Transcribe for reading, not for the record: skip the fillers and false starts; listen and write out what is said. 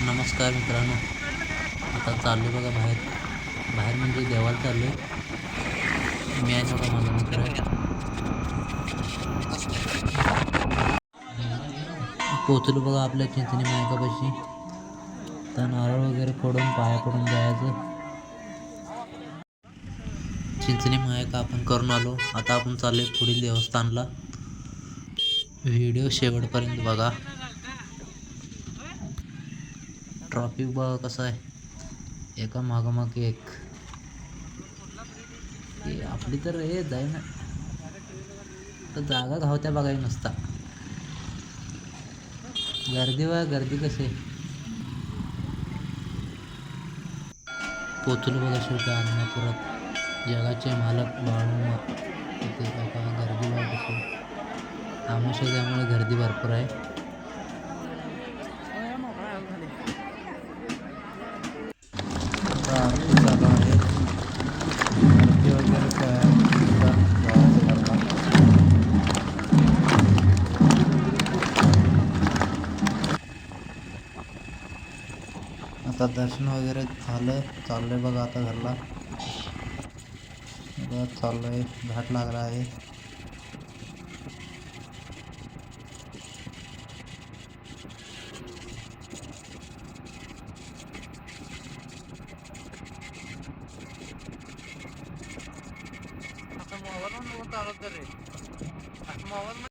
नमस्कार मित्रांनो. आता चाललो बघा बाहेर. बाहेर म्हणजे देवाला चाललो आहे. मी आहे बघा, माझा मित्र आहे. पोचलो बघा आपल्या चिंचणी मायकापाशी. तर नारळ वगैरे फोडून पाया पडून जायचं. चिंचणी मायका आपण करून आलो. आता आपण चाललोय पुढील देवस्थानला. व्हिडिओ शेवटपर्यंत बघा. ट्रॉफिक बघा कसं आहे, एका मागोमाग एक. हे आपली तर हे जाई ना, तर जागा घावत्या बघाय नसता. गर्दी बघा, गर्दी कशी आहे. पोचलो बघा शेवटी आदमापुरात. जगाचे मालक बाळूमा तिथे बघा. गर्दी बघा कशी. आमुष त्यामुळे गर्दी भरपूर आहे. आता आरती चालू आहे. आरती वगैरे काय आता दर्शन वगैरे झालं. चाललंय बघा आता घरला. बघा चाललंय, घाट लागला आहे.